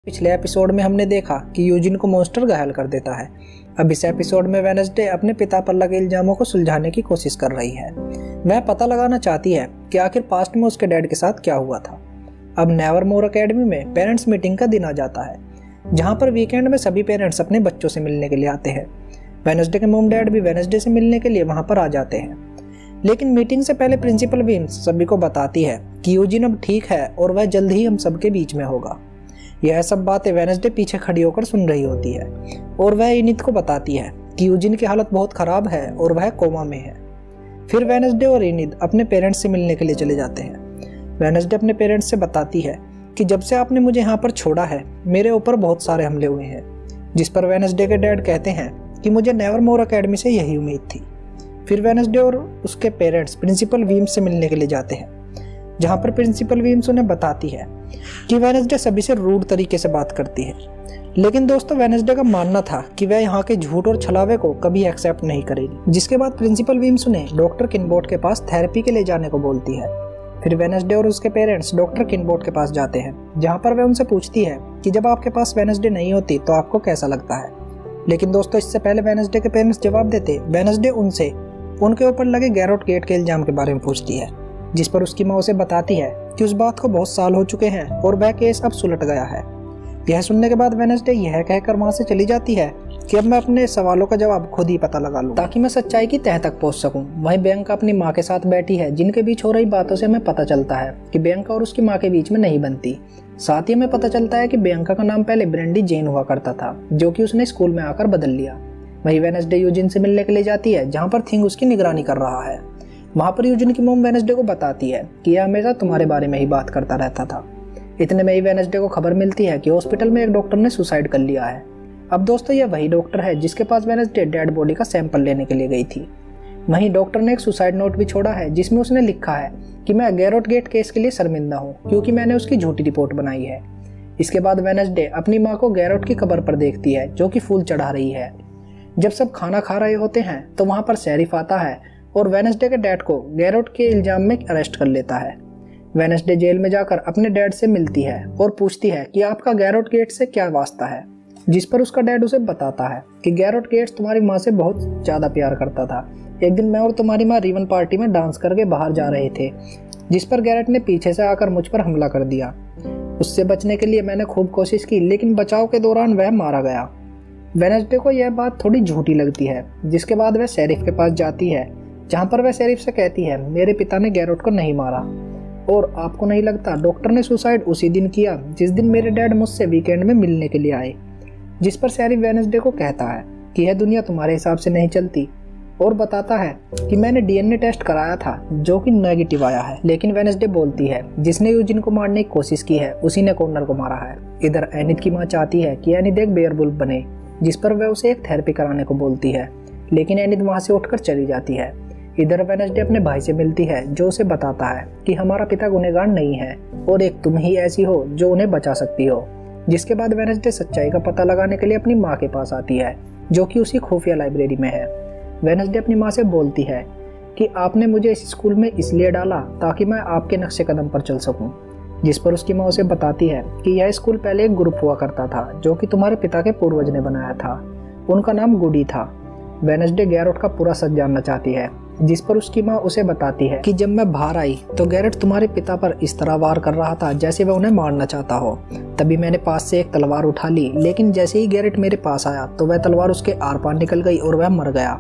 पिछले एपिसोड में हमने देखा कि यूजिन को मॉन्स्टर घायल कर देता है। अब इस एपिसोड में वेडनेसडे अपने पिता पर लगे इल्जामों को सुलझाने की कोशिश कर रही है। वह पता लगाना चाहती है कि आखिर पास्ट में उसके डैड के साथ क्या हुआ था। अब नेवरमोर एकेडमी में पेरेंट्स मीटिंग का दिन आ जाता है, जहाँ पर वीकेंड में सभी पेरेंट्स अपने बच्चों से मिलने के लिए आते हैं। वेडनेसडे के मॉम डैड भी वेडनेसडे से मिलने के लिए वहाँ पर आ जाते हैं। लेकिन मीटिंग से पहले प्रिंसिपल विम्स सभी को बताती है कि यूजिन अब ठीक है और वह जल्द ही हम सबके बीच में होगा। यह सब बातें वेडनेसडे पीछे खड़ी होकर सुन रही होती है और वह इनिद को बताती है कि यूजिन की हालत बहुत खराब है और वह कोमा में है। फिर वेडनेसडे और इनिद अपने पेरेंट्स से मिलने के लिए चले जाते हैं। वेडनेसडे अपने पेरेंट्स से बताती है कि जब से आपने मुझे यहाँ पर छोड़ा है मेरे ऊपर बहुत सारे हमले हुए हैं, जिस पर वेडनेसडे के डैड कहते हैं कि मुझे नेवरमोर एकेडमी से यही उम्मीद थी। फिर वेडनेसडे और उसके पेरेंट्स प्रिंसिपल विम्स से मिलने के लिए जाते हैं, जहाँ पर प्रिंसिपल विम्स उन्हें बताती है कि वेडनेसडे सभी से रूड तरीके से बात करती है। लेकिन दोस्तों, वेडनेसडे का मानना था कि वह यहाँ के झूठ और छलावे को कभी एक्सेप्ट नहीं करेगी। जिसके बाद प्रिंसिपल विम्स उन्हें डॉक्टर किनबोर्ड के पास थेरेपी के लिए जाने को बोलती है। फिर वेडनेसडे और उसके पेरेंट्स डॉक्टर किनबोर्ड के पास जाते हैं, जहाँ पर वह उनसे पूछती है कि जब आपके पास वेडनेसडे नहीं होती तो आपको कैसा लगता है। लेकिन दोस्तों, इससे पहले वेडनेसडे के पेरेंट्स जवाब देते, वेडनेसडे उनसे उनके ऊपर लगे गैरोट गेट के इल्जाम के बारे में पूछती है, जिस पर उसकी माँ उसे बताती है कि उस बात को बहुत साल हो चुके हैं और वह केस अब सुलट गया है। यह सुनने के बाद वेडनेसडे यह कहकर वहां से चली जाती है कि अब मैं अपने सवालों का जवाब खुद ही पता लगा लूं, ताकि मैं सच्चाई की तह तक पहुंच सकूं। वहीं बियांका अपनी माँ के साथ बैठी है, जिनके बीच हो रही बातों से हमें पता चलता है कि बियांका और उसकी माँ के बीच में नहीं बनती। साथ ही हमें पता चलता है कि बियांका का नाम पहले ब्रेंडी जेन हुआ करता था, जो कि उसने स्कूल में आकर बदल लिया। वहीं वेडनेसडे यूजिन से मिलने के लिए जाती है, जहाँ पर थिंग उसकी निगरानी कर रहा है। वहाँ पर यूजिन की मोम वेडनेसडे को बताती है कि यह हमेशा तुम्हारे बारे में ही बात करता रहता था। इतने में ही वेडनेसडे को खबर मिलती है कि हॉस्पिटल में एक डॉक्टर ने सुसाइड कर लिया है। अब दोस्तों, यह वही डॉक्टर है जिसके पास वेडनेसडे डेड बॉडी का सैंपल लेने के लिए गई थी। वहीं डॉक्टर ने एक सुसाइड नोट भी छोड़ा है, जिसमें उसने लिखा है कि मैं गैरोट गेट केस के लिए शर्मिंदा हूँ क्योंकि मैंने उसकी झूठी रिपोर्ट बनाई है। इसके बाद वेडनेसडे अपनी माँ को गैरोट की कब्र पर देखती है, जो कि फूल चढ़ा रही है। जब सब खाना खा रहे होते हैं तो वहाँ पर शेरिफ आता है और वेडनेसडे के डैड को गैरोट के इल्जाम में अरेस्ट कर लेता है। वेडनेसडे जेल में जाकर अपने डैड से मिलती है और पूछती है कि आपका गैरोट गेट से क्या वास्ता है, जिस पर उसका डैड उसे बताता है कि गैरोट गेट्स तुम्हारी माँ से बहुत ज़्यादा प्यार करता था। एक दिन मैं और तुम्हारी माँ रिवन पार्टी में डांस करके बाहर जा रहे थे, जिस पर गैरेट ने पीछे से आकर मुझ पर हमला कर दिया। उससे बचने के लिए मैंने खूब कोशिश की, लेकिन बचाव के दौरान वह मारा गया। वेडनेसडे को यह बात थोड़ी झूठी लगती है, जिसके बाद वह शेरिफ के पास जाती है, जहाँ पर वह शेरिफ से कहती है मेरे पिता ने गैरोट को नहीं मारा और आपको नहीं लगता डॉक्टर ने सुसाइड उसी दिन किया जिस दिन मेरे डैड मुझसे वीकेंड में मिलने के लिए आए। जिस पर शेरिफ वेडनेसडे को कहता है कि यह दुनिया तुम्हारे हिसाब से नहीं चलती और बताता है कि मैंने डीएनए टेस्ट कराया था जो कि नेगेटिव आया है। लेकिन वेडनेसडे बोलती है जिसने यूजिन को मारने की कोशिश की है उसी ने कॉर्नर को मारा है। इधर एनिद की माँ चाहती है कि एनिद एक बेयरवुल्फ बने, जिस पर वह उसे एक थेरेपी कराने को बोलती है, लेकिन एनिद वहाँ से उठकर चली जाती है। इधर वेडनेसडे अपने भाई से मिलती है, जो उसे बताता है कि हमारा पिता गुनहगार नहीं है और एक तुम ही ऐसी हो जो उन्हें बचा सकती हो। जिसके बाद वेडनेसडे सच्चाई का पता लगाने के लिए अपनी माँ के पास आती है, जो कि उसी खुफिया लाइब्रेरी में है। वेडनेसडे अपनी माँ से बोलती है कि आपने मुझे इस स्कूल में इसलिए डाला ताकि मैं आपके नक्शे कदम पर चल सकूं। जिस पर उसकी माँ उसे बताती है कि यह स्कूल पहले एक ग्रुप हुआ करता था, जो कि तुम्हारे पिता के पूर्वज ने बनाया था। उनका नाम गुडी था। वेडनेसडे गैरोट का पूरा सच जानना चाहती है, जिस पर उसकी माँ उसे बताती है कि जब मैं बाहर आई तो गैरोट तुम्हारे पिता पर इस तरह वार कर रहा था जैसे वह उन्हें मारना चाहता हो। तभी मैंने पास से एक तलवार उठा ली, लेकिन जैसे ही गैरोट मेरे पास आया तो वह तलवार उसके आर पार निकल गई और वह मर गया।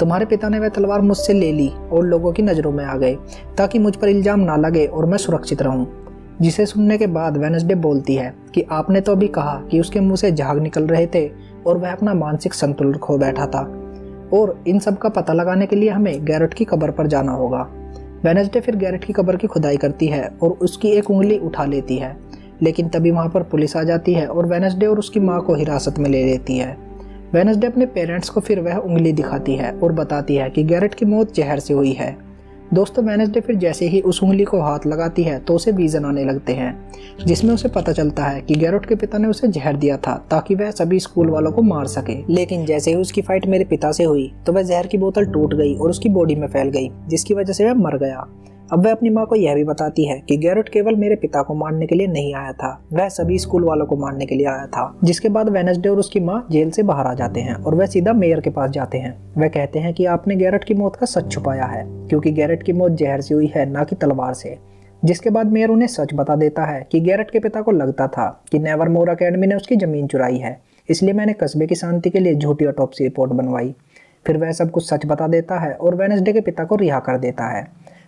तुम्हारे पिता ने वह तलवार मुझसे ले ली और लोगों की नज़रों में आ गए ताकि मुझ पर इल्जाम ना लगे और मैं सुरक्षित रहूं। जिसे सुनने के बाद वेडनेसडे बोलती है कि आपने तो अभी कहा कि उसके मुंह से झाग निकल रहे थे और वह अपना मानसिक संतुलन खो बैठा था, और इन सब का पता लगाने के लिए हमें गैरोट की कब्र पर जाना होगा। वेडनेसडे फिर गैरोट की कब्र की खुदाई करती है और उसकी एक उंगली उठा लेती है, लेकिन तभी वहाँ पर पुलिस आ जाती है और वेडनेसडे और उसकी माँ को हिरासत में ले लेती है। वेडनेसडे अपने पेरेंट्स को फिर वह उंगली दिखाती है और बताती है कि गैरोट की मौत जहर से हुई है। दोस्तों, वेडनेसडे फिर जैसे ही उस उंगली को हाथ लगाती है तो उसे विजन आने लगते हैं, जिसमें उसे पता चलता है कि गैरोट के पिता ने उसे जहर दिया था ताकि वह सभी स्कूल वालों को मार सके। लेकिन जैसे ही उसकी फाइट मेरे पिता से हुई तो वह जहर की बोतल टूट गई और उसकी बॉडी में फैल गई, जिसकी वजह से वह मर गया। अब वह अपनी माँ को यह भी बताती है कि गैरेट केवल मेरे पिता को मारने के लिए नहीं आया था, वह सभी स्कूल वालों को मारने के लिए आया था। जिसके बाद वेडनेसडे और उसकी माँ जेल से बाहर आ जाते हैं और वह सीधा मेयर के पास जाते हैं। वह कहते हैं कि आपने गैरेट की मौत का सच छुपाया है, क्योंकि गैरेट की मौत जहर से हुई है, ना कि तलवार से। जिसके बाद मेयर उन्हें सच बता देता है कि गैरेट के पिता को लगता था कि नेवरमोर अकेडमी ने उसकी जमीन चुराई है, इसलिए मैंने कस्बे की शांति के लिए झूठी ऑटोप्सी रिपोर्ट बनवाई। फिर वह सब कुछ सच बता देता है और वेडनेसडे के पिता को रिहा कर देता है।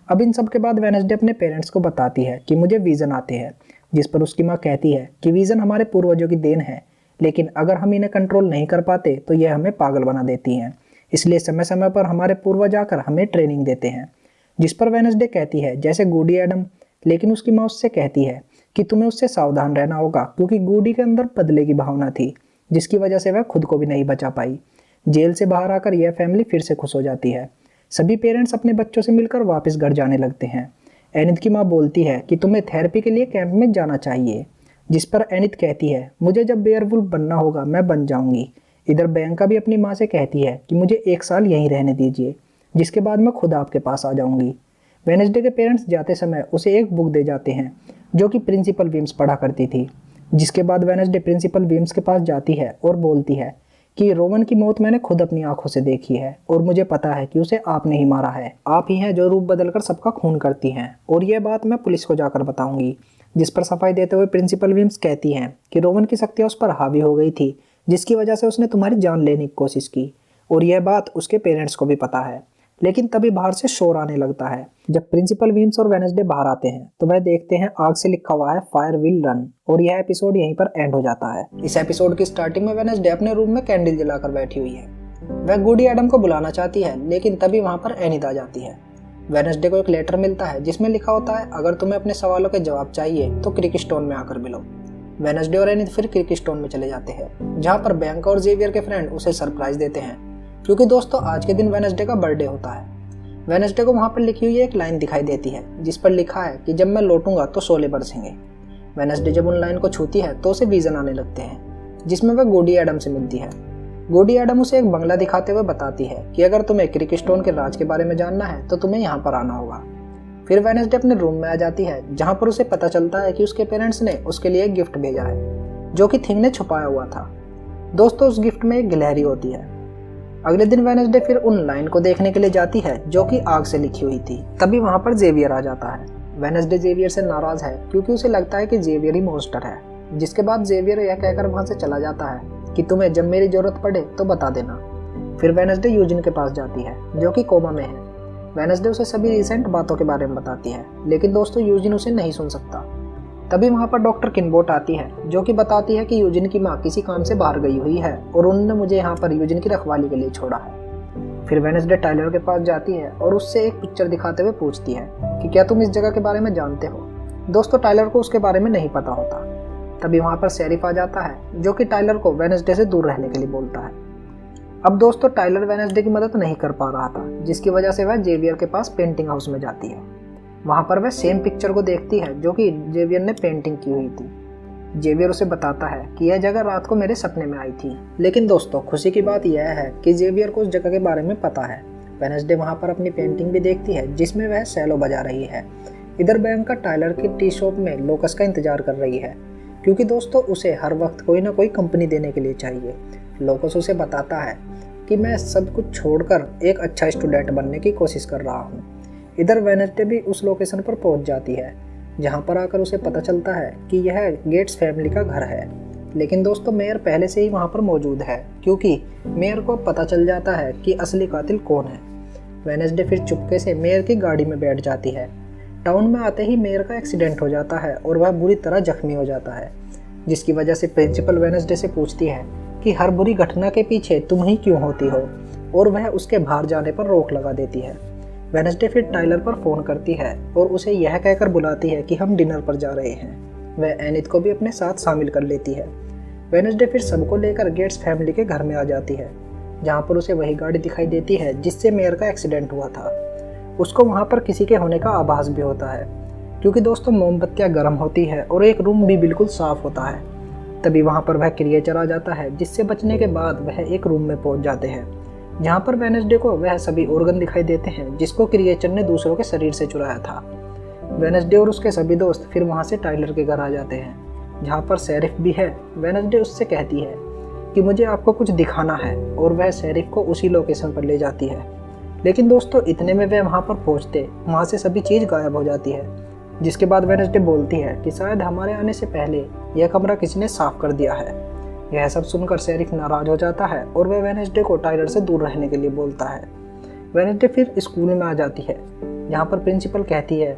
अब इन सब के बाद वेडनेसडे अपने पेरेंट्स को बताती है कि मुझे विजन आते हैं, जिस पर उसकी माँ कहती है कि विजन हमारे पूर्वजों की देन है, लेकिन अगर हम इन्हें कंट्रोल नहीं कर पाते तो यह हमें पागल बना देती हैं, इसलिए समय समय पर हमारे पूर्वज आकर हमें ट्रेनिंग देते हैं। जिस पर वेडनेसडे कहती है जैसे गुडी एडम, लेकिन उसकी माँ उससे कहती है कि तुम्हें उससे सावधान रहना होगा, क्योंकि गुडी के अंदर बदले की भावना थी, जिसकी वजह से वह खुद को भी नहीं बचा पाई। जेल से बाहर आकर यह फैमिली फिर से खुश हो जाती है। सभी पेरेंट्स अपने बच्चों से मिलकर वापस घर जाने लगते हैं। एनिथ की माँ बोलती है कि तुम्हें थेरेपी के लिए कैंप में जाना चाहिए, जिस पर एनिथ कहती है मुझे जब बेयरवुल्फ बनना होगा मैं बन जाऊंगी। इधर बैंका भी अपनी माँ से कहती है कि मुझे 1 साल यहीं रहने दीजिए, जिसके बाद मैं खुद आपके पास आ जाऊंगी। वेडनेसडे के पेरेंट्स जाते समय उसे एक बुक दे जाते हैं जो कि प्रिंसिपल विम्स पढ़ा करती थी। जिसके बाद वेडनेसडे प्रिंसिपल विम्स के पास जाती है और बोलती है कि रोवन की मौत मैंने खुद अपनी आंखों से देखी है और मुझे पता है कि उसे आपने ही मारा है। आप ही हैं जो रूप बदलकर सबका खून करती हैं, और यह बात मैं पुलिस को जाकर बताऊंगी। जिस पर सफाई देते हुए प्रिंसिपल विम्स कहती हैं कि रोवन की शक्तियाँ उस पर हावी हो गई थी, जिसकी वजह से उसने तुम्हारी जान लेने की कोशिश की, और यह बात उसके पेरेंट्स को भी पता है। लेकिन तभी बाहर से शोर आने लगता है। जब प्रिंसिपल विम्स और वेडनेसडे बाहर आते हैं तो वह देखते हैं आग से लिखा हुआ है फायर विल रन, और यह एपिसोड यहीं पर एंड हो जाता है। इस एपिसोड की स्टार्टिंग में वेडनेसडे अपने रूम में कैंडल जलाकर बैठी हुई है। वह गुडी एडम को बुलाना चाहती है, लेकिन तभी वहां पर एनिथ आ जाती है। वेडनेसडे को एक लेटर मिलता है जिसमें लिखा होता है अगर तुम्हें अपने सवालों के जवाब चाहिए तो क्रिकस्टोन में आकर मिलो। वेडनेसडे और एनिथ फिर क्रिकस्टोन में चले जाते हैं, जहाँ पर बैंका और जेवियर के फ्रेंड उसे सरप्राइज देते हैं, क्योंकि दोस्तों आज के दिन वेडनेसडे का बर्थडे होता है। वेडनेसडे को वहां पर लिखी हुई एक लाइन दिखाई देती है जिस पर लिखा है कि जब मैं लौटूंगा तो शोले बरसेंगे। वेडनेसडे जब उन लाइन को छूती है तो उसे विजन आने लगते हैं, जिसमें वह गुडी एडम से मिलती है। गुडी एडम उसे एक बंगला दिखाते हुए बताती है कि अगर तुम्हें क्रिकस्टोन के राज के बारे में जानना है तो तुम्हें यहाँ पर आना होगा। फिर वेडनेसडे अपने रूम में आ जाती है, जहाँ पर उसे पता चलता है कि उसके पेरेंट्स ने उसके लिए एक गिफ्ट भेजा है जो कि थिंग ने छुपाया हुआ था। दोस्तों उस गिफ्ट में एक गिलहरी होती है। अगले दिन वेडनेसडे फिर उन लाइन को देखने के लिए जाती है जो कि आग से लिखी हुई थी। तभी वहां पर जेवियर आ जाता है। वेडनेसडे जेवियर से नाराज है क्योंकि उसे लगता है कि जेवियर ही मॉन्स्टर है। जिसके बाद जेवियर यह कहकर वहां से चला जाता है कि तुम्हें जब मेरी जरूरत पड़े तो बता देना। फिर वेडनेसडे यूजिन के पास जाती है जो कि कोमा में है। वेडनेसडे उसे सभी रिसेंट बातों के बारे में बताती है, लेकिन दोस्तों यूजिन उसे नहीं सुन सकता। तभी वहां पर डॉक्टर किनबोट आती है जो कि बताती है कि यूजिन की माँ किसी काम से बाहर गई हुई है और उन्होंने मुझे यहाँ पर यूजिन की रखवाली के लिए छोड़ा है। फिर वेडनेसडे टाइलर के पास जाती है और उससे एक पिक्चर दिखाते हुए पूछती है कि क्या तुम इस जगह के बारे में जानते हो। दोस्तों टाइलर को उसके बारे में नहीं पता होता। तभी वहां पर शेरिफ आ जाता है जो कि टाइलर को वेडनेसडे से दूर रहने के लिए बोलता है। अब दोस्तों टाइलर वेडनेसडे की मदद नहीं कर पा रहा था, जिसकी वजह से वह जेवियर के पास पेंटिंग हाउस में जाती है। वहां पर वह सेम पिक्चर को देखती है जो कि जेवियर ने पेंटिंग की हुई थी। जेवियर उसे बताता है कि यह जगह रात को मेरे सपने में आई थी। लेकिन दोस्तों खुशी की बात यह है कि जेवियर को उस जगह के बारे में पता है। वेडनेसडे वहां पर अपनी पेंटिंग भी देखती है जिसमें वह सेलो बजा रही है। इधर बैंका टाइलर की टी शॉप में लोकस का इंतजार कर रही है, क्योंकि दोस्तों उसे हर वक्त कोई ना कोई कंपनी देने के लिए चाहिए। लोकस उसे बताता है कि मैं सब कुछ छोड़कर एक अच्छा स्टूडेंट बनने की कोशिश कर रहा हूँ। इधर वेडनेसडे भी उस लोकेशन पर पहुंच जाती है, जहां पर आकर उसे पता चलता है कि यह गेट्स फैमिली का घर है। लेकिन दोस्तों मेयर पहले से ही वहां पर मौजूद है, क्योंकि मेयर को पता चल जाता है कि असली कातिल कौन है। वेडनेसडे फिर चुपके से मेयर की गाड़ी में बैठ जाती है। टाउन में आते ही मेयर का एक्सीडेंट हो जाता है और वह बुरी तरह जख्मी हो जाता है, जिसकी वजह से प्रिंसिपल वेडनेसडे से पूछती है कि हर बुरी घटना के पीछे तुम ही क्यों होती हो, और वह उसके बाहर जाने पर रोक लगा देती है। वेडनेसडे फिर टाइलर पर फोन करती है और उसे यह कहकर बुलाती है कि हम डिनर पर जा रहे हैं। वह एनिथ को भी अपने साथ शामिल कर लेती है। वेडनेसडे फिर सबको लेकर गेट्स फैमिली के घर में आ जाती है, जहां पर उसे वही गाड़ी दिखाई देती है जिससे मेयर का एक्सीडेंट हुआ था। उसको वहां पर किसी के होने का आभास भी होता है, क्योंकि दोस्तों मोमबत्तियां गर्म होती है और एक रूम भी बिल्कुल साफ होता है। तभी वहां पर वह क्रिएचर आ जाता है, जिससे बचने के बाद वह एक रूम में पहुंच जाते हैं। जहाँ पर वेडनेसडे को वह सभी ऑर्गन दिखाई देते हैं जिसको क्रिएचर ने दूसरों के शरीर से चुराया था। वेडनेसडे और उसके सभी दोस्त फिर वहाँ से टाइलर के घर आ जाते हैं जहाँ पर शेरिफ भी है। वेडनेसडे उससे कहती है कि मुझे आपको कुछ दिखाना है और वह शेरिफ को उसी लोकेशन पर ले जाती है। लेकिन दोस्तों इतने में वह वहाँ पर पहुँचते वहाँ से सभी चीज़ गायब हो जाती है, जिसके बाद वेडनेसडे बोलती है कि शायद हमारे आने से पहले यह कमरा किसी ने साफ कर दिया है। यह सब सुनकर शेरिफ नाराज हो जाता है और वह वेडनेसडे को टाइलर से दूर रहने के लिए बोलता है। वेडनेसडे फिर स्कूल में आ जाती है जहाँ पर प्रिंसिपल कहती है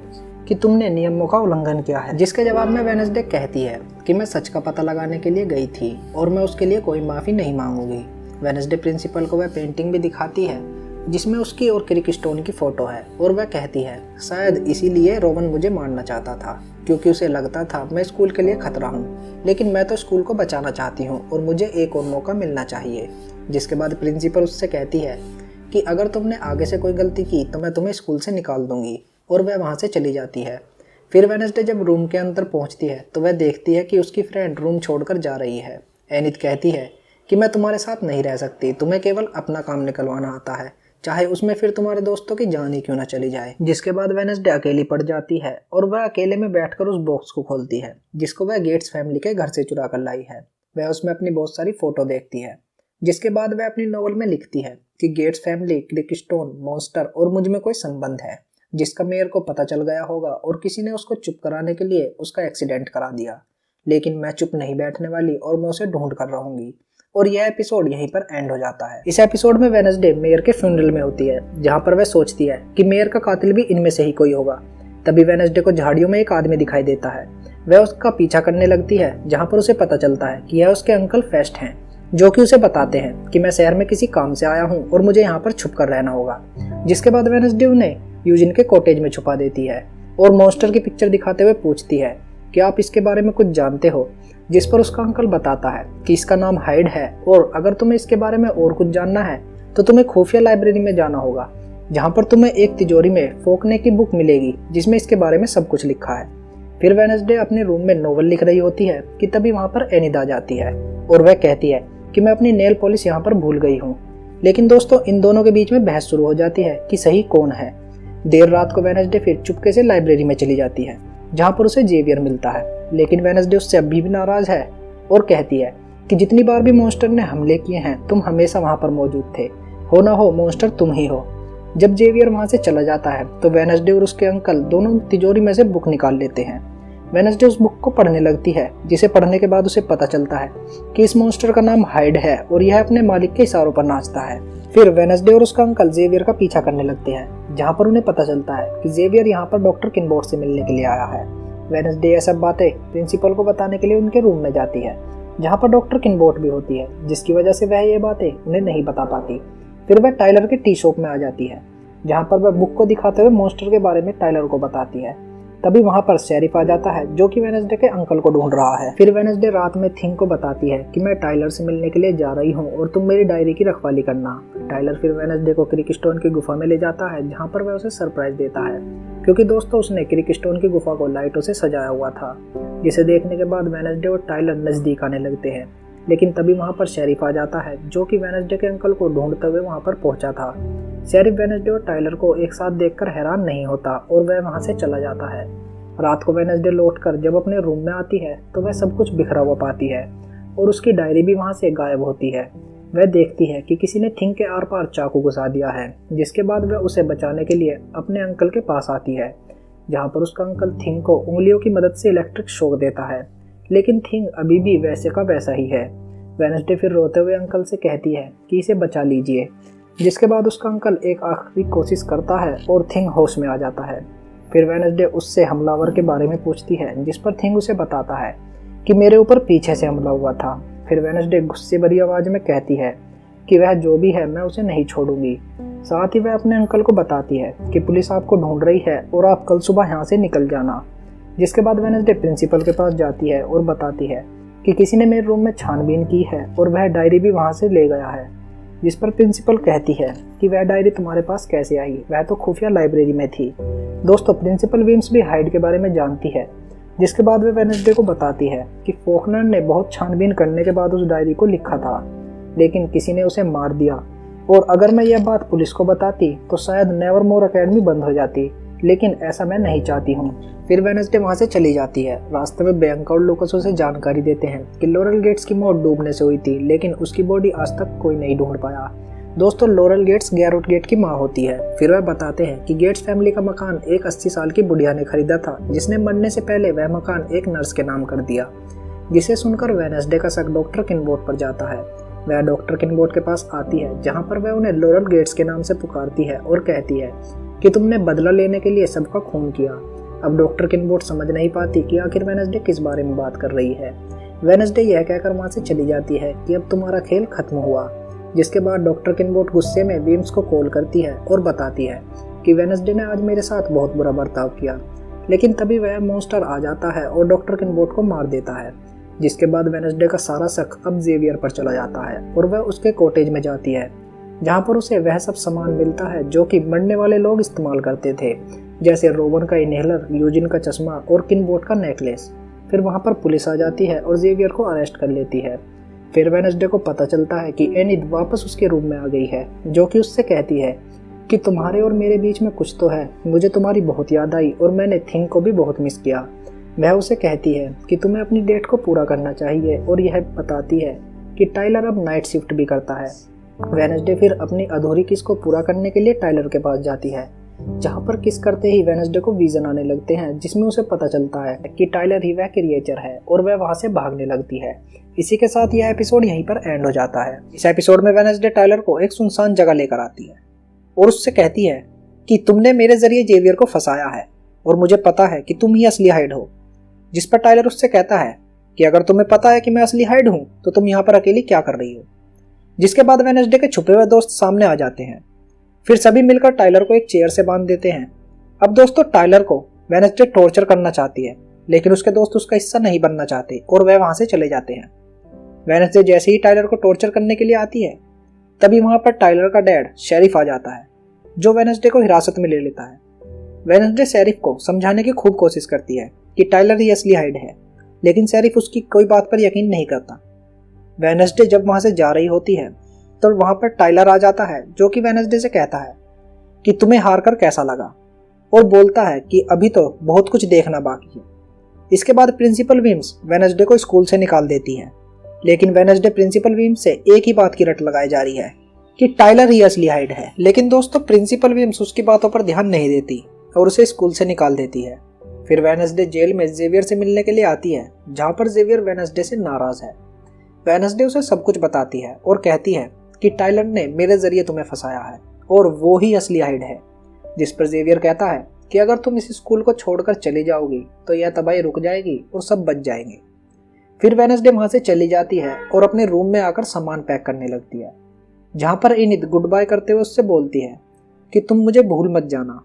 कि तुमने नियमों का उल्लंघन किया है, जिसके जवाब में वेडनेसडे कहती है कि मैं सच का पता लगाने के लिए गई थी और मैं उसके लिए कोई माफ़ी नहीं मांगूंगी। वेडनेसडे प्रिंसिपल को वह पेंटिंग भी दिखाती है जिसमें उसकी और क्रिक स्टोन की फ़ोटो है और वह कहती है शायद इसीलिए रोवन मुझे मारना चाहता था, क्योंकि उसे लगता था मैं स्कूल के लिए खतरा हूँ, लेकिन मैं तो स्कूल को बचाना चाहती हूँ और मुझे एक और मौका मिलना चाहिए। जिसके बाद प्रिंसिपल उससे कहती है कि अगर तुमने आगे से कोई गलती की तो मैं तुम्हें स्कूल से निकाल दूंगी, और वह वहाँ से चली जाती है। फिर वेडनेसडे जब रूम के अंदर पहुँचती है तो वह देखती है कि उसकी फ्रेंड रूम छोड़कर जा रही है। एनिथ कहती है कि मैं तुम्हारे साथ नहीं रह सकती, तुम्हें केवल अपना काम निकलवाना आता है, चाहे उसमें फिर तुम्हारे दोस्तों की जान ही क्यों ना चली जाए। जिसके बाद वेडनेसडे अकेली पड़ जाती है और वह अकेले में बैठकर उस बॉक्स को खोलती है जिसको वह गेट्स फैमिली के घर से चुरा कर लाई है। वह उसमें अपनी बहुत सारी फोटो देखती है। जिसके बाद वह अपनी नॉवल में लिखती है कि गेट्स फैमिली, क्रिक स्टोन, मॉन्स्टर और मुझ में कोई संबंध है जिसका मेयर को पता चल गया होगा और किसी ने उसको चुप कराने के लिए उसका एक्सीडेंट करा दिया। लेकिन मैं चुप नहीं बैठने वाली और मैं उसे ढूंढ कर रहूंगी। और यह एपिसोड यहीं पर एंड हो जाता है। इस एपिसोड में वेडनेसडे मेयर के फ्यूनरल में होती है जहाँ पर वह सोचती है कि मेयर का कातिल भी इनमें से ही कोई होगा। तभी वेडनेसडे को झाड़ियों में एक आदमी दिखाई देता है। वह उसका पीछा करने लगती है जहाँ पर उसे पता चलता है कि यह उसके अंकल फेस्ट हैं, जो कि उसे बताते हैं कि मैं शहर में किसी काम से आया हूँ और मुझे यहाँ पर छुप कर रहना होगा। जिसके बाद वेडनेसडे उन्हें यूजिन के कॉटेज में छुपा देती है और मॉन्स्टर की पिक्चर दिखाते हुए पूछती है कि आप इसके बारे में कुछ जानते हो। जिस पर उसका अंकल बताता है कि इसका नाम हाइड है और अगर तुम्हें इसके बारे में और कुछ जानना है तो तुम्हें खुफिया लाइब्रेरी में जाना होगा, जहाँ पर तुम्हें एक तिजोरी में फोकने की बुक मिलेगी जिसमें इसके बारे में सब कुछ लिखा है। फिर वेडनेसडे अपने रूम में नोवेल लिख रही होती है कि तभी वहाँ पर एनिथ आ जाती है और वह कहती है कि मैं अपनी नेल पॉलिश यहाँ पर भूल गई हूँ। लेकिन दोस्तों इन दोनों के बीच में बहस शुरू हो जाती है कि सही कौन है। देर रात को वेडनेसडे फिर चुपके से लाइब्रेरी में चली जाती है जहाँ पर उसे जेवियर मिलता है। लेकिन वेडनेसडे उससे अभी भी नाराज है और कहती है कि जितनी बार भी मॉन्स्टर ने हमले किए हैं तुम हमेशा वहाँ पर मौजूद थे, हो ना हो मॉन्स्टर तुम ही हो। जब जेवियर वहाँ से चला जाता है तो वेडनेसडे और उसके अंकल दोनों तिजोरी में से बुक निकाल लेते हैं। वेडनेसडे उस बुक को पढ़ने लगती है जिसे पढ़ने के बाद उसे पता चलता है कि इस मॉन्स्टर का नाम हाइड है और यह अपने मालिक के इशारों पर नाचता है। फिर वेडनेसडे और उसका अंकल जेवियर का पीछा करने लगते हैं जहाँ पर उन्हें पता चलता है कि जेवियर यहाँ पर डॉक्टर किनबोर्ड से मिलने के लिए आया है। वेडनेसडे यह सब बातें प्रिंसिपल को बताने के लिए उनके रूम में जाती है जहाँ पर डॉक्टर किनबोर्ड भी होती है, जिसकी वजह से वह ये बातें उन्हें नहीं बता पाती। फिर वह टाइलर के टी शॉप में आ जाती है जहाँ पर वह बुक को दिखाते हुए मॉन्स्टर के बारे में टाइलर को बताती है। तभी वहाँ पर शेरिफ आ जाता है जो कि वेडनेसडे के अंकल को ढूंढ रहा है। फिर वेडनेसडे रात में थिंग को बताती है कि मैं टाइलर से मिलने के लिए जा रही हूँ और तुम मेरी डायरी की रखवाली करना। टाइलर फिर वेडनेसडे को क्रिक स्टोन की गुफा में ले जाता है जहाँ पर वह उसे सरप्राइज देता है, क्योंकि दोस्तों उसने क्रिक स्टोन की गुफा को लाइटों से सजाया हुआ था, जिसे देखने के बाद वेडनेसडे और टाइलर नजदीक आने लगते हैं। लेकिन तभी वहाँ पर शेरिफ आ जाता है जो कि वेडनेसडे के अंकल को ढूंढते हुए वहाँ पर पहुंचा था। शेरिफ वेडनेसडे और टाइलर को एक साथ देखकर हैरान नहीं होता और वह वहाँ से चला जाता है। रात को वेडनेसडे लौटकर जब अपने रूम में आती है तो वह सब कुछ बिखरा हुआ पाती है और उसकी डायरी भी वहाँ से गायब होती है। वह देखती है कि किसी ने थिंग के आर पार चाकू घुसा दिया है, जिसके बाद वह उसे बचाने के लिए अपने अंकल के पास आती है जहाँ पर उसका अंकल थिंग को उंगलियों की मदद से इलेक्ट्रिक शॉक देता है। लेकिन थिंग अभी भी वैसे का वैसा ही है। वेडनेसडे फिर रोते हुए अंकल से कहती है कि इसे बचा लीजिए, जिसके बाद उसका अंकल एक आखिरी कोशिश करता है और थिंग होश में आ जाता है। फिर वेडनेसडे उससे हमलावर के बारे में पूछती है, जिस पर थिंग उसे बताता है कि मेरे ऊपर पीछे से हमला हुआ था। फिर वेडनेसडे गुस्से भरी आवाज़ में कहती है कि वह जो भी है मैं उसे नहीं छोड़ूंगी। साथ ही वह अपने अंकल को बताती है कि पुलिस आपको ढूंढ रही है और आप कल सुबह यहाँ से निकल जाना। जिसके बाद वेडनेसडे प्रिंसिपल के पास जाती है और बताती है कि किसी ने मेरे रूम में छानबीन की है और वह डायरी भी वहाँ से ले गया है। जिस पर प्रिंसिपल कहती है कि वह डायरी तुम्हारे पास कैसे आई, वह तो खुफिया लाइब्रेरी में थी। दोस्तों प्रिंसिपल विम्स भी हाइड के बारे में जानती है, जिसके बाद वह वेडनेसडे को बताती है कि फॉकनर ने बहुत छानबीन करने के बाद उस डायरी को लिखा था, लेकिन किसी ने उसे मार दिया और अगर मैं यह बात पुलिस को बताती तो शायद नेवरमोर एकेडमी बंद हो जाती, लेकिन ऐसा मैं नहीं चाहती हूँ। फिर वेडनेसडे वहाँ से चली जाती है। रास्ते में बियांका और लूकास उसे जानकारी देते हैं कि लॉरेल गेट्स की मौत डूबने से हुई थी, लेकिन उसकी बॉडी आज तक कोई नहीं ढूंढ पाया। दोस्तों, लॉरेल गेट्स गैरोट गेट की माँ होती है। फिर वह बताते हैं कि गेट्स फैमिली का मकान एक 80 साल की बुढ़िया ने खरीदा था, जिसने मरने से पहले वह मकान एक नर्स के नाम कर दिया। जिसे सुनकर वेडनेसडे का शक डॉक्टर किनबोट पर जाता है। वह डॉक्टर किनबोट के पास आती है, जहाँ पर वह उन्हें लॉरेल गेट्स के नाम से पुकारती है और कहती है कि तुमने बदला लेने के लिए सबका खून किया। अब डॉक्टर किनबोट समझ नहीं पाती कि आखिर वेडनेसडे किस बारे में बात कर रही है। वेडनेसडे यह कहकर वहाँ से चली जाती है कि अब तुम्हारा खेल खत्म हुआ। जिसके बाद डॉक्टर किनबोट गुस्से में विम्स को कॉल करती है और बताती है कि वेडनेसडे ने आज मेरे साथ बहुत बुरा बर्ताव किया। लेकिन तभी वह मॉन्स्टर आ जाता है और डॉक्टर किनबोट को मार देता है। जिसके बाद वेडनेसडे का सारा शक अब जेवियर पर चला जाता है और वह उसके कॉटेज में जाती है, जहाँ पर उसे वह सब सामान मिलता है जो कि मरने वाले लोग इस्तेमाल करते थे, जैसे रोवन का इनहेलर, यूजिन का चश्मा और किनबोट का नेकलेस। फिर वहाँ पर पुलिस आ जाती है और जेवियर को अरेस्ट कर लेती है। फिर वेडनेसडे को पता चलता है कि एनिद वापस उसके रूम में आ गई है, जो कि उससे कहती है कि तुम्हारे और मेरे बीच में कुछ तो है। मुझे तुम्हारी बहुत याद आई और मैंने थिंग को भी बहुत मिस किया। वह उसे कहती है कि तुम्हें अपनी डेट को पूरा करना चाहिए और यह बताती है कि टाइलर अब नाइट शिफ्ट भी करता है। वेडनेसडे फिर अपनी अधूरी किस को पूरा करने के लिए टाइलर के पास जाती है, जहाँ पर किस करते ही वेडनेसडे को विजन आने लगते हैं, जिसमें उसे पता चलता है कि टाइलर ही वह क्रिएचर है और वह वहाँ से भागने लगती है। इसी के साथ यह एपिसोड यहीं पर एंड हो जाता है। इस एपिसोड में वेडनेसडे टाइलर को एक सुनसान जगह लेकर आती है और उससे कहती है कि तुमने मेरे जरिए जेवियर को फंसाया है और मुझे पता है कि तुम ही असली हाइड हो। जिस पर टाइलर उससे कहता है कि अगर तुम्हें पता है कि मैं असली हाइड हूँ तो तुम यहाँ पर अकेली क्या कर रही हो। जिसके बाद वेडनेसडे के छुपे हुए दोस्त सामने आ जाते हैं। फिर सभी मिलकर टाइलर को एक चेयर से बांध देते हैं। अब दोस्तों, टाइलर को वेडनेसडे टॉर्चर करना चाहती है, लेकिन उसके दोस्त उसका हिस्सा नहीं बनना चाहते और वह वहां से चले जाते हैं। वेडनेसडे जैसे ही टाइलर को टॉर्चर करने के लिए आती है, तभी वहां पर टाइलर का डैड शेरिफ आ जाता है, जो वेडनेसडे को हिरासत में ले लेता है। वेडनेसडे शेरिफ को समझाने की खूब कोशिश करती है कि टाइलर ही असली हाइड है, लेकिन शेरिफ उसकी कोई बात पर यकीन नहीं करता। वेडनेसडे जब वहां से जा रही होती है तो वहां पर टाइलर आ जाता है, जो कि वेडनेसडे से कहता है कि तुम्हें हार कर कैसा लगा, और बोलता है कि अभी तो बहुत कुछ देखना बाकी है। इसके बाद प्रिंसिपल विम्स वेडनेसडे को स्कूल से निकाल देती है, लेकिन वेडनेसडे प्रिंसिपल विम्स से एक ही बात की रट लगाई जा रही है कि टाइलर ही असली हाइड है। लेकिन दोस्तों, प्रिंसिपल विम्स उसकी बातों पर ध्यान नहीं देती और उसे स्कूल से निकाल देती है। फिर वेडनेसडे जेल में जेवियर से मिलने के लिए आती है, जहाँ पर जेवियर वेडनेसडे से नाराज है। वेडनेसडे उसे सब कुछ बताती है और कहती है कि टाइलर ने मेरे जरिए तुम्हें फंसाया है और वो ही असली हाइड है। जिस पर जेवियर कहता है कि अगर तुम इस स्कूल को छोड़कर चली जाओगी तो यह तबाही रुक जाएगी और सब बच जाएंगे। फिर वेडनेसडे वहां से चली जाती है और अपने रूम में आकर सामान पैक करने लगती है, जहां पर एनिद गुड बाय करते हुए उससे बोलती है कि तुम मुझे भूल मत जाना।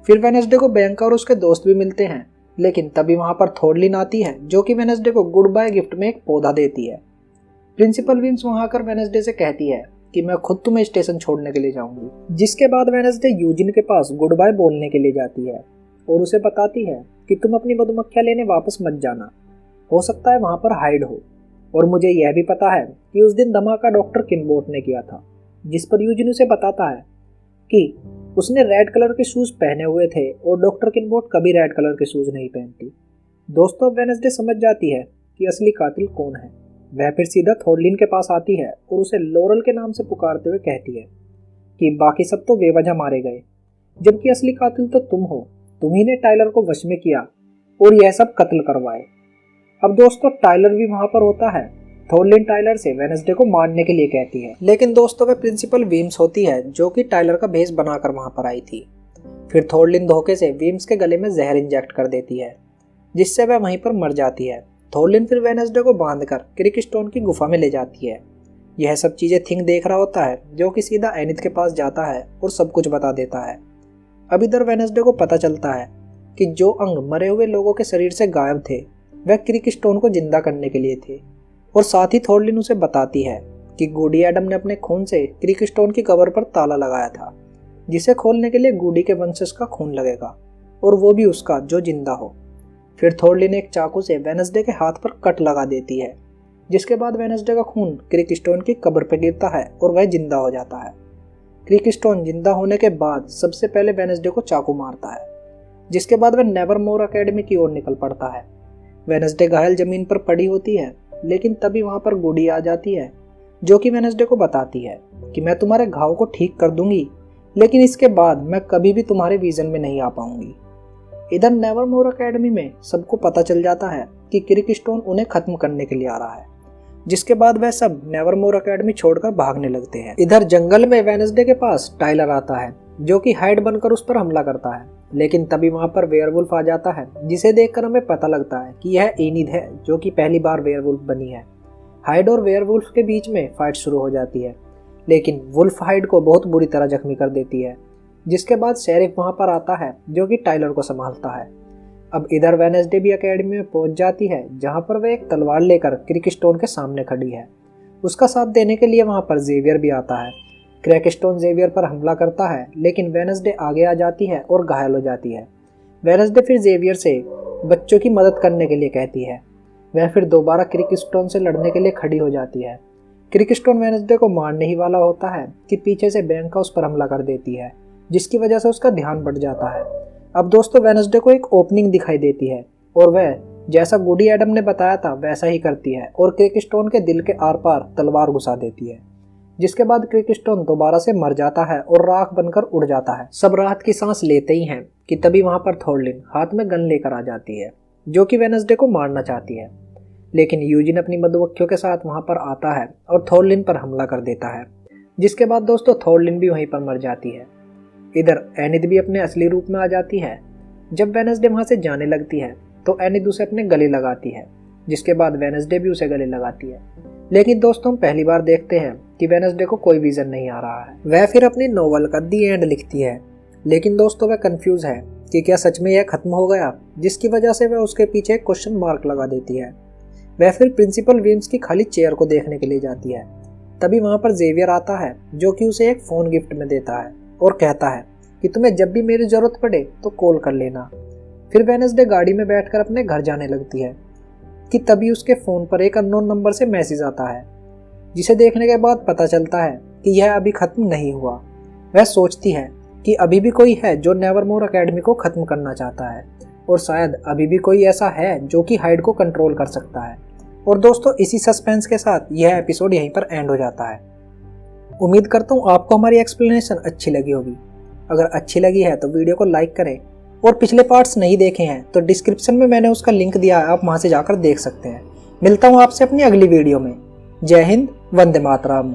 फिर वेडनेसडे को बियांका और उसके दोस्त भी मिलते हैं, लेकिन तभी वहां पर थोरलिन आती है, जो कि वेडनेसडे को गुड बाय गिफ्ट में एक पौधा देती है। प्रिंसिपल विम्स वहां आकर वेडनेसडे से कहती है कि मैं खुद तुम्हें स्टेशन छोड़ने के लिए जाऊंगी। जिसके बाद वेडनेसडे यूजिन के पास गुड बाय बोलने के लिए जाती है और उसे बताती है कि तुम अपनी मधुमक्खियां लेने वापस मत जाना, हो सकता है वहां पर हाइड हो। और मुझे यह भी पता है कि उस दिन धमाका डॉक्टर किनबोट ने किया था। जिस पर यूजिन उसे बताता है कि उसने रेड कलर के शूज पहने हुए थे और डॉक्टर किनबोट कभी रेड कलर के शूज नहीं पहनती। दोस्तों, वेडनेसडे समझ जाती है कि असली कातिल कौन है। वह फिर सीधा थोरलिन के पास आती है और उसे लॉरेल के नाम से पुकारते हुए कहती है कि बाकी सब तो बेवजह मारे गए, जबकि असली कातिल तो तुम हो। तुम ही ने टाइलर को वश में किया और यह सब कत्ल करवाए। अब दोस्तों, टाइलर भी वहां पर होता है। थोरलिन टाइलर से वेडनेसडे को मारने के लिए कहती है, लेकिन दोस्तों वह प्रिंसिपल विम्स होती है, जो कि टाइलर का भेष बनाकर वहां पर आई थी। फिर थोरलिन धोखे से विम्स के गले में जहर इंजेक्ट कर देती है, जिससे वह वहीं पर मर जाती है। थोरलिन फिर वेडनेसडे को बांधकर क्रिकस्टोन की गुफा में ले जाती है। यह सब चीजें थिंग देख रहा होता है, जो कि सीधा एनिद के पास जाता है और सब कुछ बता देता है। अब इधर वेडनेसडे को पता चलता है कि जो अंग मरे हुए लोगों के शरीर से गायब थे वह क्रिकस्टोन को जिंदा करने के लिए थे। और साथ ही थोरलिन उसे बताती है कि गूडी एडम ने अपने खून से क्रिकस्टोन की कब्र पर ताला लगाया था, जिसे खोलने के लिए गूडी के वंशज का खून लगेगा, और वो भी उसका जो जिंदा हो। फिर थोरलिन एक चाकू से वेडनेसडे के हाथ पर कट लगा देती है, जिसके बाद वेडनेसडे का खून क्रिकस्टोन की कब्र पर गिरता है और वह जिंदा हो जाता है। क्रिकस्टोन जिंदा होने के बाद सबसे पहले वेडनेसडे को चाकू मारता है, जिसके बाद वह नेवरमोर एकेडमी की ओर निकल पड़ता है। वेडनेसडे घायल जमीन पर पड़ी होती है, लेकिन तभी वहां पर गुडी आ जाती है, जो कि वेडनेसडे को बताती है कि मैं तुम्हारे घाव को ठीक कर दूंगी, लेकिन इसके बाद मैं कभी भी तुम्हारे विजन में नहीं आ पाऊंगी। इधर नेवरमोर एकेडमी में सबको पता चल जाता है कि क्रिकस्टोन उन्हें खत्म करने के लिए आ रहा है, जिसके बाद वह सब नेवरमोर एकेडमी छोड़कर भागने लगते हैं। इधर जंगल में वेडनेसडे के पास टाइलर आता है, जो कि हाइड बनकर उस पर हमला करता है, लेकिन तभी वहां पर वेयरवुल्फ आ जाता है, जिसे देखकर हमें पता लगता है कि यह एनिद है, जो कि पहली बार वेयरवुल्फ बनी है। हाइड और वेयरवुल्फ के बीच में फाइट शुरू हो जाती है, लेकिन वुल्फ हाइड को बहुत बुरी तरह जख्मी कर देती है, जिसके बाद शेरिफ वहां पर आता है, जो कि टाइलर को संभालता है। अब इधर वेडनेसडे भी एकेडमी में पहुंच जाती है, जहां पर वह एक तलवार लेकर क्रिकस्टोन के सामने खड़ी है। उसका साथ देने के लिए वहां पर जेवियर भी आता है। क्रिकस्टोन जेवियर पर हमला करता है, लेकिन वेडनेसडे आगे आ जाती है और घायल हो जाती है। वेडनेसडे फिर जेवियर से बच्चों की मदद करने के लिए कहती है। वह फिर दोबारा क्रिकस्टोन से लड़ने के लिए खड़ी हो जाती है। क्रिकस्टोन वेडनेसडे को मारने ही वाला होता है कि पीछे से बैंका उस पर हमला कर देती है, जिसकी वजह से उसका ध्यान बढ़ जाता है। अब दोस्तों वेडनेसडे को एक ओपनिंग दिखाई देती है और वह जैसा गुडी एडम ने बताया था वैसा ही करती है और क्रिकस्टोन के दिल के आर पार तलवार घुसा देती है, जिसके बाद क्रिकस्टोन दोबारा से मर जाता है और राख बनकर उड़ जाता है। सब राहत की सांस लेते ही हैं कि तभी वहां पर थोरलिन हाथ में गन लेकर आ जाती है, जो कि वेडनेसडे को मारना चाहती है, लेकिन यूजिन अपनी मधुमक्खियों के साथ वहां पर आता है और थोरलिन पर हमला कर देता है, जिसके बाद दोस्तों थोरलिन भी वहीं पर मर जाती है। इधर एनिद भी अपने असली रूप में आ जाती है। जब वेडनेसडे वहां से जाने लगती है तो एनिद उसे अपने गले लगाती है, जिसके बाद वेडनेसडे भी उसे गले लगाती है। लेकिन दोस्तों हम पहली बार देखते हैं कि वेडनेसडे को कोई विजन नहीं आ रहा है। वह फिर अपनी नोवेल का दी एंड लिखती है, लेकिन दोस्तों वह कंफ्यूज है कि क्या सच में यह खत्म हो गया, जिसकी वजह से वह उसके पीछे एक क्वेश्चन मार्क लगा देती है। वह फिर प्रिंसिपल विम्स की खाली चेयर को देखने के लिए जाती है। तभी वहां पर जेवियर आता है, जो कि उसे एक फोन गिफ्ट में देता है और कहता है कि तुम्हें जब भी मेरी जरूरत पड़े तो कॉल कर लेना। फिर वेडनेसडे गाड़ी में बैठकर अपने घर जाने लगती है कि तभी उसके फोन पर एक अननोन नंबर से मैसेज आता है, जिसे देखने के बाद पता चलता है कि यह अभी खत्म नहीं हुआ। वह सोचती है कि अभी भी कोई है जो नेवरमोर एकेडमी को खत्म करना चाहता है और शायद अभी भी कोई ऐसा है जो कि हाइड को कंट्रोल कर सकता है। और दोस्तों इसी सस्पेंस के साथ यह एपिसोड यहीं पर एंड हो जाता है। उम्मीद करता हूँ आपको हमारी एक्सप्लेनेशन अच्छी लगी होगी। अगर अच्छी लगी है तो वीडियो को लाइक करें और पिछले पार्ट्स नहीं देखे हैं तो डिस्क्रिप्शन में मैंने उसका लिंक दिया है, आप वहां से जाकर देख सकते हैं। मिलता हूँ आपसे अपनी अगली वीडियो में। जय हिंद, वंदे मातरम।